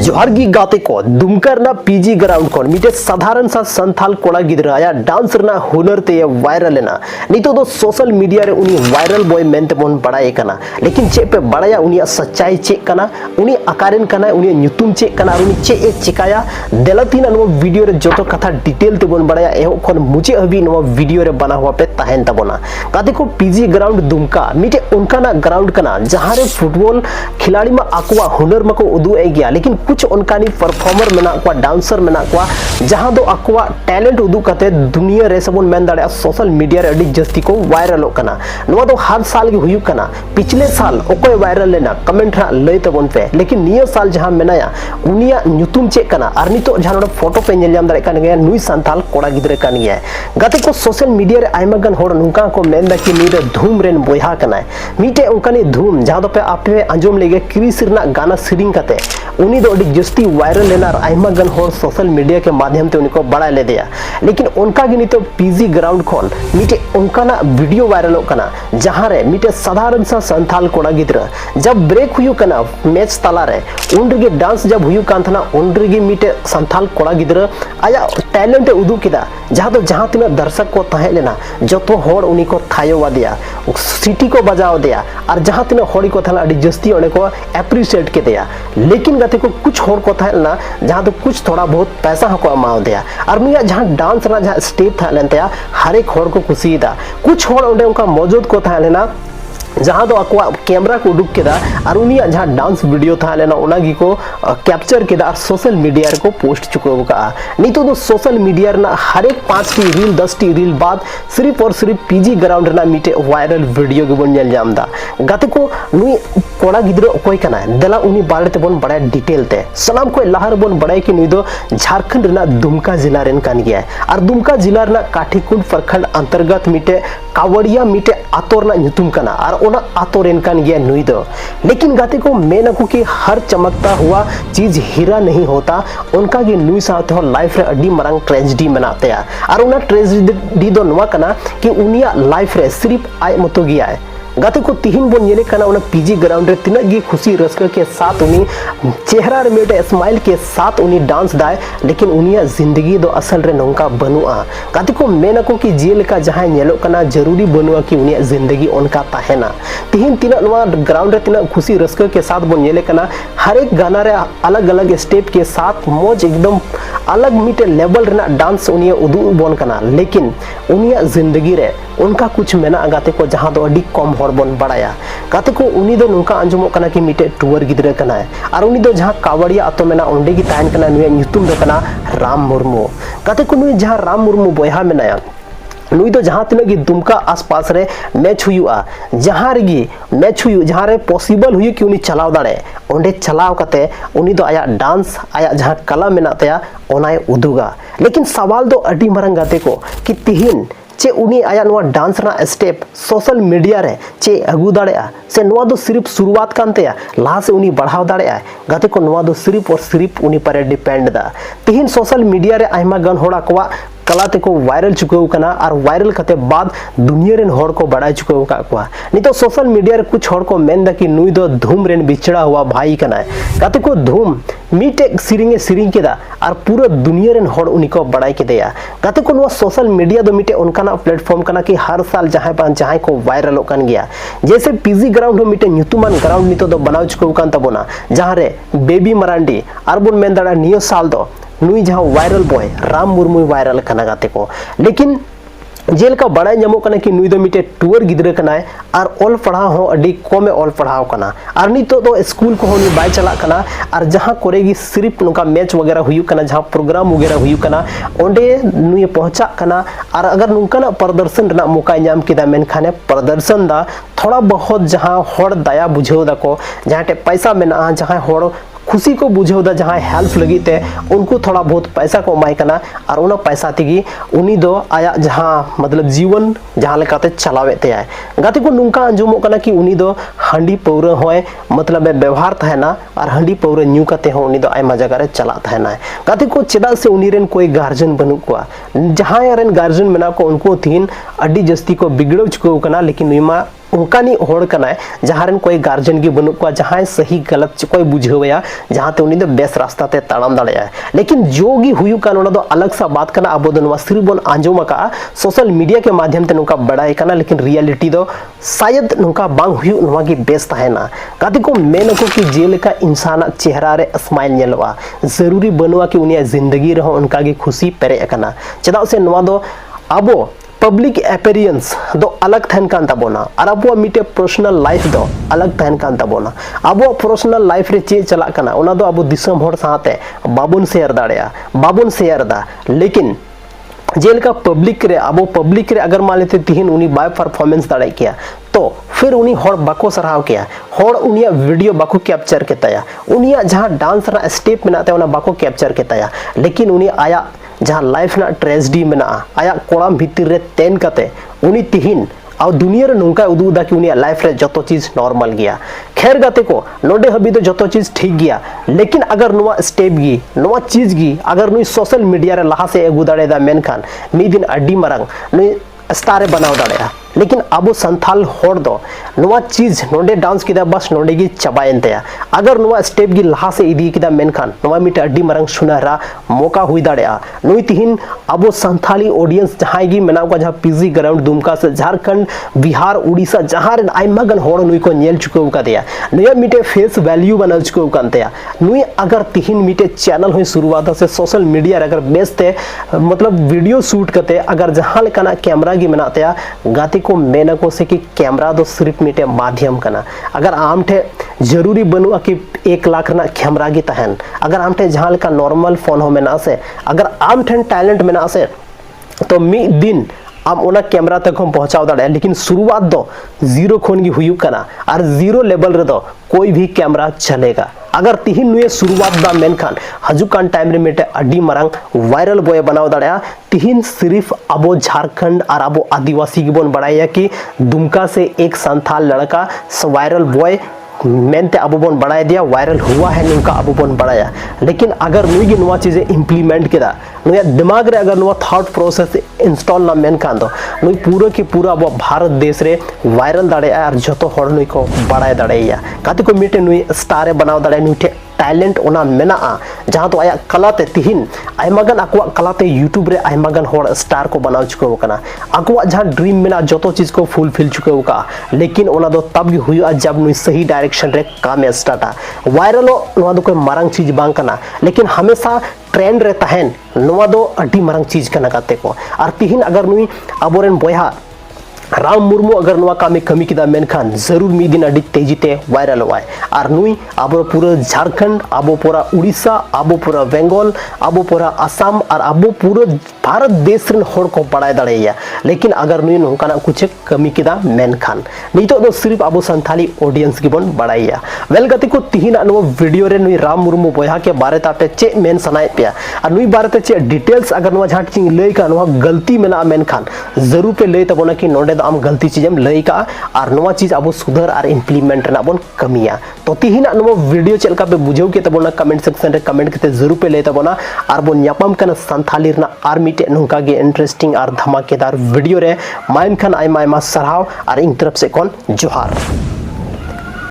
जोहारगी गाते को दुमकर PG ground को मिटे साधारण सा संथाल कोड़ा गिद्रा या डांस रना हुनर ते वायरल लेना नितो दो सोशल मीडिया रे उनी वायरल बॉय मेनते बोन बड़ाई कना लेकिन चे पे बड़ाया उनी सच्चाई चे कना उनी आकारेन कना उनी ᱧᱩᱛᱩᱢ चे कना उनी चे ए चिकाया देलतीना नो वीडियो रे जोतो कथा डिटेल ते बोन बड़ाया एहो खन मुझे अभी नो वीडियो रे बना हुआ पे तहन तबोना गाते को पीजी ग्राउंड दुमका मिटे उनका ग्राउंड कना जहां रे फुटबॉल खिलाड़ी में आकुआ हुनर में को उदु ए गया लेकिन कुछ उनकानी परफॉर्मर मेना को डांसर मेना को जहां दो आकुआ टैलेंट उदु कते दुनिया रे सबन मेन दाड़े सोशल मीडिया रे अडी जस्ती को वायरल कना नवा दो हर साल के हुयु कना पिछले साल ओकोय वायरल लेना कमेंट रा लय तबन पे लेकिन निया साल जहां मेनाया उनिया ᱧᱩᱛᱩᱢ चे कना और नितो जहां नो फोटो पे नेल जाम दाड़े कान गया नुई संथाल कोड़ा गिद्रे कान गया गाते को सोशल मीडिया रे आयमा गन होड़ नुका को मेनदा कि नी रे धूम रेन बोयहा कना मीटे उनकानी धूम जहां दो पे आपे अंजम लेगे क्रिस रना गाना सिरिंग कते उनी दो अडी जस्ती वायरल लेना और आयमा गन होड़ सोशल मीडिया के माध्यम ते उनको बड़ा ले दिया लेकिन उनका गी नितो पीजी ग्राउंड खोन मीटे उनकाना वीडियो वायरल कना जहां रे मीटे साधारण सा संथाल कोड़ा गिद्रा जब ब्रेक हुयु कना मैच तला रे उन रेगे डांस जब हुयु कान थना उन रेगे मीटे संथाल कोड़ा गिद्रा आया टैलेंट उदु किदा जहां तिना दर्शक को तहे लेना जतो होड़ उनी को थायो वादिया सिटी को बजाओ दिया और जहां तिना होड़ी को थला अडी जस्ती ओने को एप्रिशिएट के दिया लेकिन गाते को कुछ होड़ को थला जहां तो कुछ थोड़ा बहुत पैसा हको अमाओ दिया और मिया जहां डांस ना जहां स्टेप था लेनते हर एक होड़ को खुशी दा कुछ होड़ ओंडे उनका मौजूद को था लेना जहां दो आकुआ कैमरा को उडुक केदा और उनिया जहां डांस वीडियो था लेना उनागी को कैप्चर केदा और सोशल मीडिया को पोस्ट चुको का नितो दो सोशल मीडिया ना हर एक 5 टी रील 10 टी रील बाद सिर्फ और सिर्फ पीजी ग्राउंड ना मीटे वायरल वीडियो के बन नेल जामदा गाते को नुई कोड़ा गिद्रो कोई कना देला उनी बारे ते बन बड़ा डिटेल ते सलाम को लहर बन बड़ाई कि नुई दो झारखंड ना दुमका जिला रेन कान गया और दुमका जिला ना काठीकुंड प्रखंड अंतर्गत मीटे कावड़िया मीटे आतोर ना ᱧᱩᱛᱩᱢ कना और ओना आतोरेन कान गया नुई दो लेकिन गाते को मेन को कि हर चमकता हुआ चीज हीरा नहीं होता उनका गे नुई साथे हो लाइफ रे अडी मरंग ट्रेजेडी मनाते और उना ट्रेजेडी दो नवा कना कि उनिया लाइफ रे सिर्फ आय मतो गया है गाते को तिहिन बोन नेले कना उना पीजी ग्राउंड रे तिना गी खुशी रस्का के साथ उनी चेहरा रे मेटे स्माइल के साथ उनी डांस दाय लेकिन उनिया जिंदगी दो असल रे नोंका बनुआ गाते को मेना को कि जेल का जहां नेलो कना जरूरी बनुआ कि उनिया जिंदगी उनका ताहेना तिहिन तिना नवा ग्राउंड रे तिना खुशी रस्का के साथ बोन नेले कना हर एक गाना रे अलग अलग स्टेप के साथ मौज एकदम अलग मीटे लेवल रे डांस उनिया उदु बोन कना लेकिन उनिया जिंदगी रे उनका कुछ मेना गाते को जहां दो अडी कम बन बड़ाया गाते को उनी दो नुका अंजमो कना कि मिटे टूर गिद्रे कना और उनी दो जहां कावड़िया आतो मेना ओंडे गी तायन कना नुया ᱧᱩᱛᱩᱢ दो कना राम मुर्मू गाते को नुई जहां राम मुर्मू बोयहा मेनाया नुई दो जहां तिना गी दुमका आसपास रे मैच हुआ जहां रेगी मैच हुई जहां रे पॉसिबल हुई कि उनी चलाव दाड़े ओंडे चलाव कते उनी दो आया डांस आया जहां कला मेना तया ओनाय उदुगा लेकिन सवाल दो अडी मरंग गाते को कि तिहिन चे उनी आया नवा डांस ना स्टेप सोशल मीडिया रे चे अगु दाड़ेया से नवा दो सिर्फ शुरुआत कानते लाहा से उनी बढ़ाव दाड़ेया गाते को नवा दो सिर्फ और सिर्फ उनी पर डिपेंड दा तिहिन सोशल मीडिया रे आयमा गन होड़ा कोवा कलाते को वायरल चुको कना और वायरल कते बाद दुनिया रेन होड़ को बड़ा चुको का कोआ नितो सोशल मीडिया रे कुछ होड़ को मेन दा कि नुई दो धूम रेन बिछड़ा हुआ भाई कना गाते को धूम मीटे सिरिंग केदा और पूरा दुनिया रेन होड़ उनी को बड़ाई के दिया गाते को नो सोशल मीडिया दो मीटे उनका प्लेटफॉर्म कना कि हर साल जहां को वायरल कान गया जैसे पीजी ग्राउंड हो मीटे ᱧᱩᱛᱩᱢᱟᱱ ग्राउंड नितो दो बनाव चुको कान तबोना जहां रे बेबी मरांडी और बोन मेन दाड़ा नियो साल दो नुई जहां viral boy Ram Murmu viral कना गाते को लेकिन जेल का बड़ा जमो कना कि नुई दो मिटे टूर गिद्रे कना और ऑल पढ़ाव हो अडी कमे ऑल पढ़ाव कना और नितो दो स्कूल को होनी बाय चला कना और जहां करेगी सिर्फ नुका मैच वगैरह हुई कना जहां प्रोग्राम वगैरह हुई कना ओंडे नुई पहुंचा कना और अगर नुका ना प्रदर्शन रना मौका नाम किदा मेन खाने प्रदर्शन दा थोड़ा बहुत जहां होड़ दया बुझेव दा को जहां टे पैसा मेना जहां होड़ खुशी को बुझेव दा जहां हेल्प लगी ते उनको थोड़ा बहुत पैसा को माय कना और उना पैसा तिगी उनी दो आया जहां मतलब जीवन जहां लेकाते चलावे ते आय गाते को नुका अंजुमो कना कि उनी दो हंडी पौरा होय मतलब व्यवहार तहना और हंडी पौरा न्यू कते हो उनी दो आयमा जगह रे चला तहना गाते को चेदा से उनी रेन कोई गार्जियन बनु को जहां रेन गार्जियन मेना को उनको तीन अड्डी जस्ती को बिगड़ो चुको कना लेकिन नुमा उनकानी होड़ कनाय जहां कोई गार्जियन की बनू को जहां सही गलत कोई बुझावया जहां ते उनी दो बेस रास्ता ते ताड़ाम दाड़े लेकिन जो गी हुयु कान ओना दो अलग सा बात कना अब दो नवा सिर्फ बन आंजोम का सोशल मीडिया के माध्यम ते नुका बड़ाई कना लेकिन रियलिटी दो शायद नुका बांग हुयु नवा की बेस ताहेना गाते को मेन को कि जेलका इंसान चेहरा रे स्माइल नेलवा जरूरी बनवा कि उनिया जिंदगी रहो उनका की खुशी पेरे कना चदा से नवा दो अबो पब्लिक अपीयरेंस दो अलग थन कान ताबोना और अब मिटे पर्सनल लाइफ दो अलग थन कान ताबोना अब पर्सनल लाइफ रे चे चला कना ओना दो अब दिसम होड़ साथे बाबुन शेयर दाड़या बाबुन शेयर दा लेकिन जेलका पब्लिक रे अब पब्लिक रे अगर मान लेते तिहिन उनी बाय परफॉर्मेंस दाड़े किया तो फिर उनी होड़ बाको सराव किया होड़ उनिया वीडियो बाको कैप्चर के तया उनिया जहां डांस रा स्टेप मेनाते ओना बाको कैप्चर के तया लेकिन उनी आया जहां लाइफ ना ट्रेजेडी मेना आया कोड़ाम भीतर रे तेन कते उनी तिहिन और दुनिया रे नुंका उदुदा कि उनिया लाइफ रे जतो चीज नॉर्मल गया खैर गाते को नोडे हबी तो जतो चीज ठीक गया लेकिन अगर नुआ स्टेप गी नुआ चीज गी अगर नुई सोशल मीडिया रे लहा से एगु दाड़े दा मेनखान मी दिन अड्डी मरंग नुई स्टारे बनाव दाड़े लेकिन अब संथाल होड़ दो नुआ चीज नोडे डांस किदा बस नोडे गी चबायन तया अगर नुआ स्टेप गी लहा से इदी किदा मेनखान नुआ मिटे अड्डी मरंग सुनहरा मौका हुई दाड़ेया नुई तिहिन अब संथाली ऑडियंस जहां गी मेनाव का जहां पीजी ग्राउंड दुमका से झारखंड बिहार उड़ीसा जहां रे आइमा गन होड़ नुई को नेल चुको का दिया नुया मिटे फेस वैल्यू बनल चुको कान तया नुई अगर तिहिन मिटे चैनल हुई शुरुआत से सोशल मीडिया अगर बेचते मतलब वीडियो शूट करते अगर जहां लेकाना कैमरा गी मेनाते गाती को मेनको से कि कैमरा दो सिर्फ मिटे माध्यम कना अगर आम ठे जरूरी बनुआ कि 1 लाख ना कैमरा गी तहन अगर आम ठे जहां लेका नॉर्मल फोन हो मेना से अगर आम ठे टैलेंट मेना से तो मी दिन आम ओना कैमरा तक हम पहुंचाव दाड़े लेकिन शुरुआत दो जीरो खोन की हुई कना और जीरो लेवल रे दो कोई भी कैमरा चलेगा अगर तिहिन नुए शुरुआत दा मेनखान हजुकान टाइम रे मेटे अड्डी मरंग वायरल बॉय बनाव दाड़या तिहिन सिर्फ अबो झारखंड और अबो आदिवासी की बोन बढ़ाया कि दुमका से एक संथाल लड़का वायरल बॉय मेनते अब बोन बढ़ाया दिया वायरल हुआ है उनका अब बोन बढ़ाया लेकिन अगर नुई की नुआ चीजें इंप्लीमेंट किया नुआ दिमाग रे अगर नुआ थॉट प्रोसेस इंस्टॉल ना मेन कान दो नुई पूरा की पूरा अब भारत देश रे वायरल दाड़े और जतो होड़ नुई को बढ़ाया दाड़ेया काते को मिटे नुई स्टार बनाव दाड़े नुई टैलेंट ओना मेना जहां तो आया कलाते तिहिन आयमागन अकवा कलाते यूट्यूब रे आयमागन होड़ स्टार को बनाव चुको कना अकवा जहां ड्रीम मेना जतो चीज को फुलफिल चुको का लेकिन ओना दो तब गी हुआ जब नुई सही डायरेक्शन रे काम स्टार्टा वायरल नोआ दो कोई मारंग चीज बांग कना लेकिन हमेशा ट्रेंड रे तहन नोआ दो अड्डी मारंग चीज कना काते को और तिहिन अगर नुई अबोरेन बयहा राम मुर्मू अगर नुआ कामे कमी किदा मेनखान जरूर मी दिन अड्डी तेजीते वायरल हुआ और नुई अब पूरा झारखंड अब पूरा उड़ीसा अब पूरा बेंगल अब पूरा आसाम और अब पूरा भारत देश रे होड़ को बढ़ाय दाड़ेया लेकिन अगर नुई नोकाना कुछ कमी किदा मेनखान नितो दो सिर्फ अब संथाली ऑडियंस की बन बढ़ाया वेल गति को तिहिना नो वीडियो रे नुई राम मुर्मू बयहा के बारे तापे चे मेन सनाय पे और नुई बारे ते चे डिटेल्स अगर नुआ झाट चिंग लई का नुआ गलती मेना मेनखान जरूर पे लई तबोना कि नोडे आम गलती चीज लई का और नवा चीज अब सुधर और इंप्लीमेंट ना बन कमिया तो तिहिना नो वीडियो चलका पे बुझेव के तबोना कमेंट सेक्शन रे कमेंट के जरूर पे ले तबोना और बन न्यापम कन संथाली रना आर्मी टे नुका के इंटरेस्टिंग और धमाकेदार वीडियो रे माइन खान आयमा आयमा सरहाव और इन तरफ से कौन जोहार।